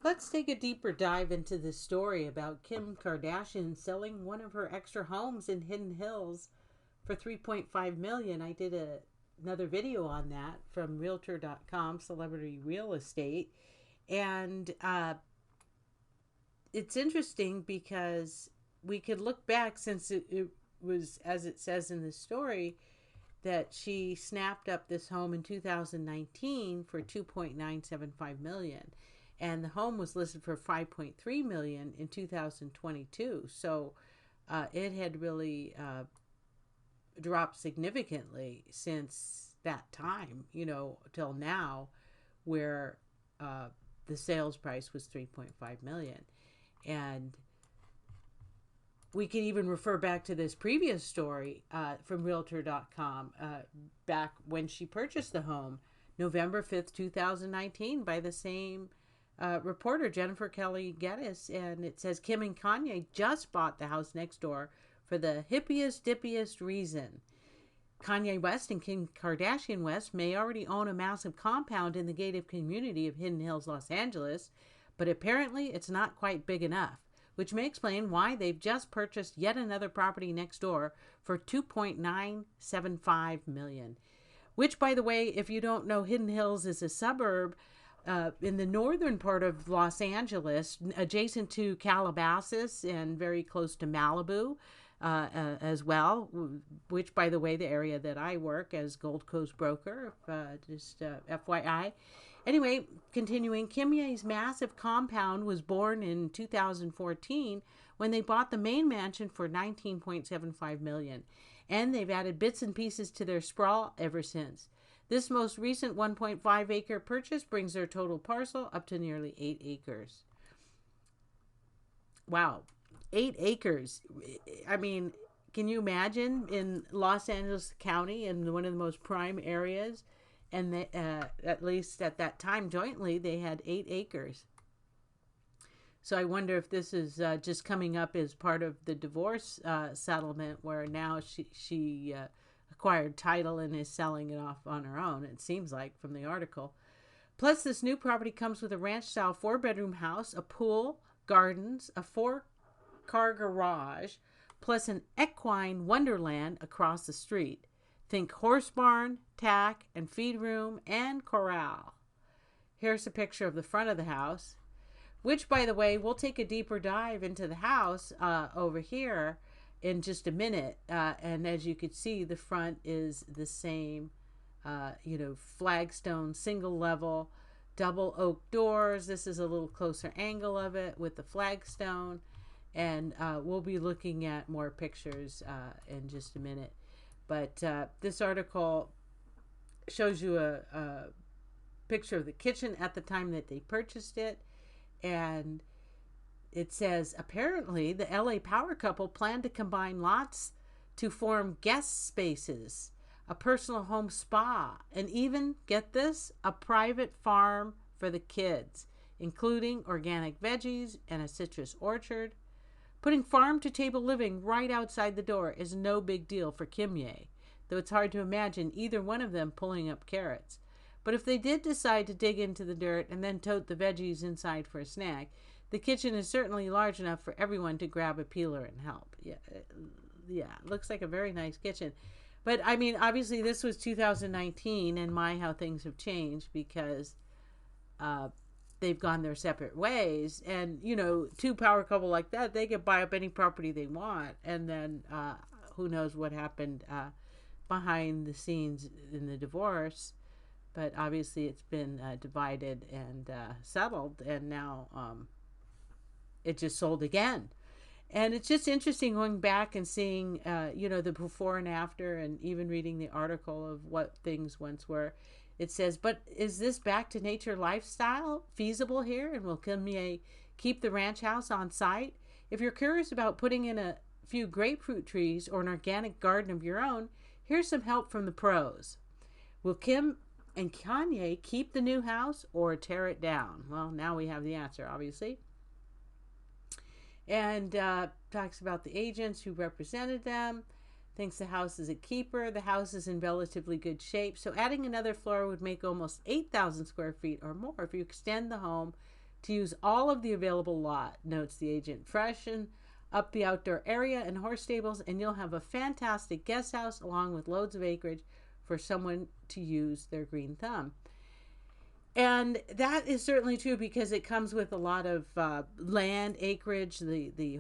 Let's take a deeper dive into this story about Kim Kardashian selling one of her extra homes in Hidden Hills for 3.5 million. I did another video on that from realtor.com, celebrity real estate. And it's interesting because we could look back, since it was, as it says in the story, that she snapped up this home in 2019 for 2.975 million, and the home was listed for 5.3 million in 2022. So it had really dropped significantly since that time, till now, where the sales price was 3.5 million. And we can even refer back to this previous story from realtor.com, back when she purchased the home, November 5th, 2019, by the same reporter, Jennifer Kelly Geddes. And it says Kim and Kanye just bought the house next door for the hippiest, dippiest reason. Kanye West and Kim Kardashian-West may already own a massive compound in the gated community of Hidden Hills, Los Angeles, but apparently it's not quite big enough, which may explain why they've just purchased yet another property next door for 2.975 million. Which, by the way, if you don't know, Hidden Hills is a suburb in the northern part of Los Angeles, adjacent to Calabasas and very close to Malibu as well, which, by the way, the area that I work as Gold Coast broker, just FYI. Anyway, continuing, Kimye's massive compound was born in 2014 when they bought the main mansion for 19.75 million, and they've added bits and pieces to their sprawl ever since. This most recent 1.5 acre purchase brings their total parcel up to nearly 8 acres. Wow, 8 acres. I mean, can you imagine in Los Angeles County, in one of the most prime areas? And they, at least at that time, jointly, they had 8 acres. So I wonder if this is just coming up as part of the divorce settlement, where now she acquired title and is selling it off on her own, it seems like, from the article. Plus, this new property comes with a ranch-style 4-bedroom house, a pool, gardens, a 4-car garage, plus an equine wonderland across the street. Think horse barn, tack and feed room, and corral. Here's a picture of the front of the house, which, by the way, we'll take a deeper dive into the house over here in just a minute. And as you could see, the front is the same, flagstone, single level, double oak doors. This is a little closer angle of it with the flagstone. And we'll be looking at more pictures in just a minute. But this article shows you a picture of the kitchen at the time that they purchased it. And it says, apparently, the LA power couple planned to combine lots to form guest spaces, a personal home spa, and even, get this, a private farm for the kids, including organic veggies and a citrus orchard. Putting farm-to-table living right outside the door is no big deal for Kimye, though it's hard to imagine either one of them pulling up carrots. But if they did decide to dig into the dirt and then tote the veggies inside for a snack, the kitchen is certainly large enough for everyone to grab a peeler and help. Yeah, looks like a very nice kitchen. But, I mean, obviously this was 2019, and my, how things have changed, because they've gone their separate ways. And, two power couple like that, they could buy up any property they want. And then who knows what happened behind the scenes in the divorce. But obviously it's been divided and settled. And now it just sold again. And it's just interesting going back and seeing, the before and after, and even reading the article of what things once were. It says, but is this back to nature lifestyle feasible here? And will Kimye keep the ranch house on site? If you're curious about putting in a few grapefruit trees or an organic garden of your own, here's some help from the pros. Will Kim and Kanye keep the new house or tear it down? Well, now we have the answer, obviously. And talks about the agents who represented them. Thinks the house is a keeper. The house is in relatively good shape, so adding another floor would make almost 8,000 square feet or more if you extend the home to use all of the available lot, notes the agent. Freshen up the outdoor area and horse stables, and you'll have a fantastic guest house along with loads of acreage for someone to use their green thumb. And that is certainly true because it comes with a lot of land acreage, the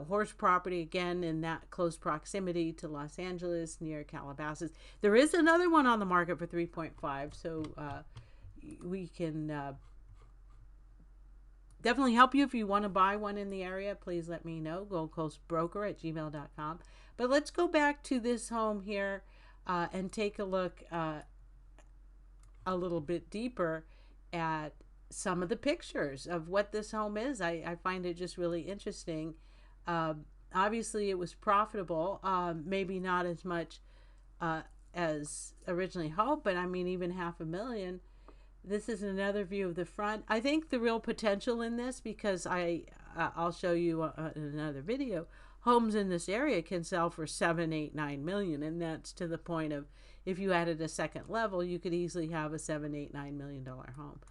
horse property, again in that close proximity to Los Angeles near Calabasas. There is another one on the market for 3.5, so we can definitely help you if you want to buy one in the area. Please let me know. GoldCoastBroker@gmail.com. But let's go back to this home here and take a look a little bit deeper at some of the pictures of what this home is. I find it just really interesting. Obviously it was profitable, maybe not as much as originally hoped, but I mean even $500,000. This is another view of the front. I think the real potential in this, because I'll show you in another video, homes in this area can sell for $7, $8, $9 million, and that's to the point of, if you added a second level, you could easily have a $7, $8, $9 million home.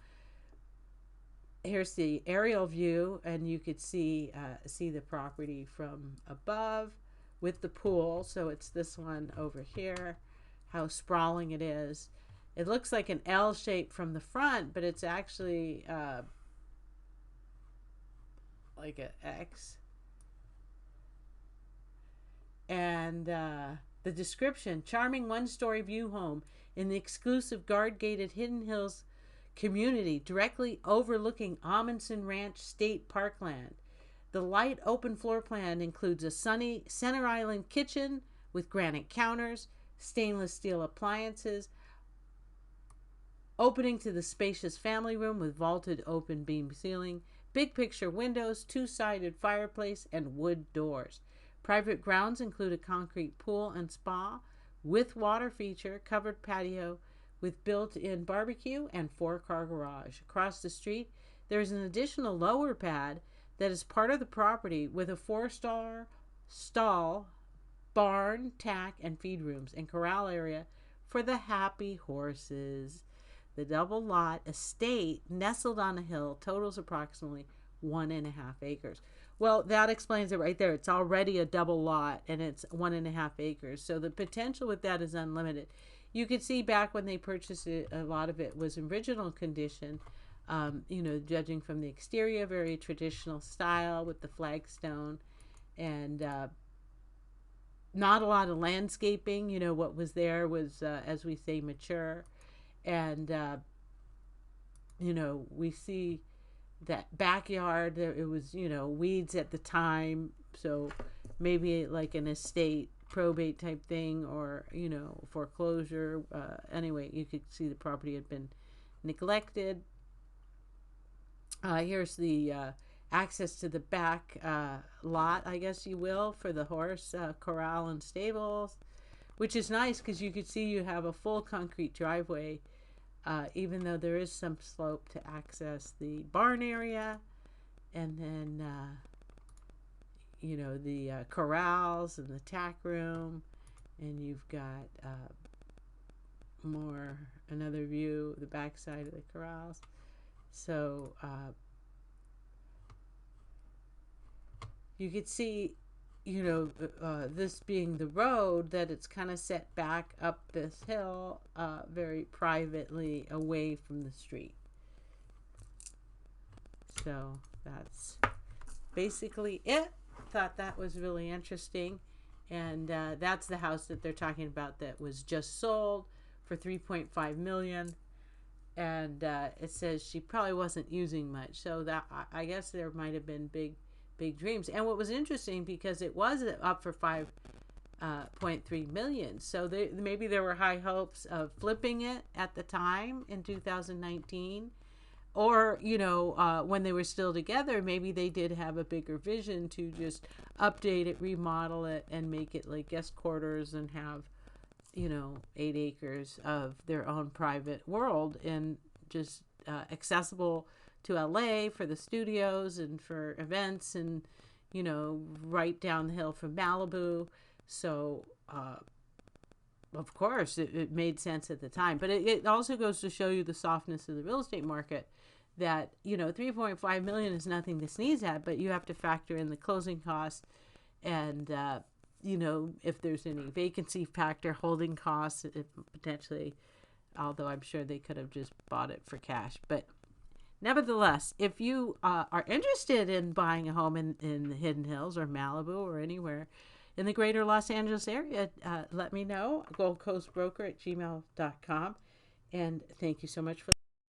Here's the aerial view, and you could see the property from above with the pool. So it's this one over here, how sprawling it is. It looks like an L shape from the front, but it's actually like an X. And the description: charming one-story view home in the exclusive guard-gated Hidden Hills community directly overlooking Amundsen Ranch State Parkland. The light open floor plan includes a sunny center island kitchen with granite counters, stainless steel appliances, opening to the spacious family room with vaulted open beam ceiling, big picture windows, two-sided fireplace, and wood doors. Private grounds include a concrete pool and spa with water feature, covered patio with built-in barbecue, and 4-car garage. Across the street, there is an additional lower pad that is part of the property with a 4-star stall, barn, tack, and feed rooms, and corral area for the happy horses. The double lot estate, nestled on a hill, totals approximately 1.5 acres. Well, that explains it right there. It's already a double lot, and it's 1.5 acres. So the potential with that is unlimited. You could see back when they purchased it, a lot of it was in original condition. Judging from the exterior, very traditional style with the flagstone, and not a lot of landscaping. What was there was, as we say, mature. And, we see that backyard, it was, weeds at the time. So maybe like an estate probate type thing, or, foreclosure. Anyway, you could see the property had been neglected. Here's the access to the back lot, I guess you will, for the horse corral and stables, which is nice because you could see you have a full concrete driveway, even though there is some slope to access the barn area, and then the corrals and the tack room, and you've got another view of the back side of the corrals. So you could see, this being the road, that it's kind of set back up this hill very privately away from the street. So that's basically it. Thought that was really interesting. And that's the house that they're talking about that was just sold for $3.5 million. And it says she probably wasn't using much, so that I guess there might have been big dreams. And what was interesting, because it was up for $5.3 million, so maybe there were high hopes of flipping it at the time in 2019, or when they were still together, maybe they did have a bigger vision to just update it, remodel it, and make it like guest quarters and have 8 acres of their own private world, and just accessible to LA for the studios and for events, and right down the hill from Malibu. So of course it made sense at the time, but it also goes to show you the softness of the real estate market, that, 3.5 million is nothing to sneeze at, but you have to factor in the closing costs and, if there's any vacancy factor, holding costs, potentially, although I'm sure they could have just bought it for cash. But nevertheless, if you are interested in buying a home in the Hidden Hills or Malibu or anywhere in the greater Los Angeles area, let me know. GoldCoastBroker@gmail.com. And thank you so much for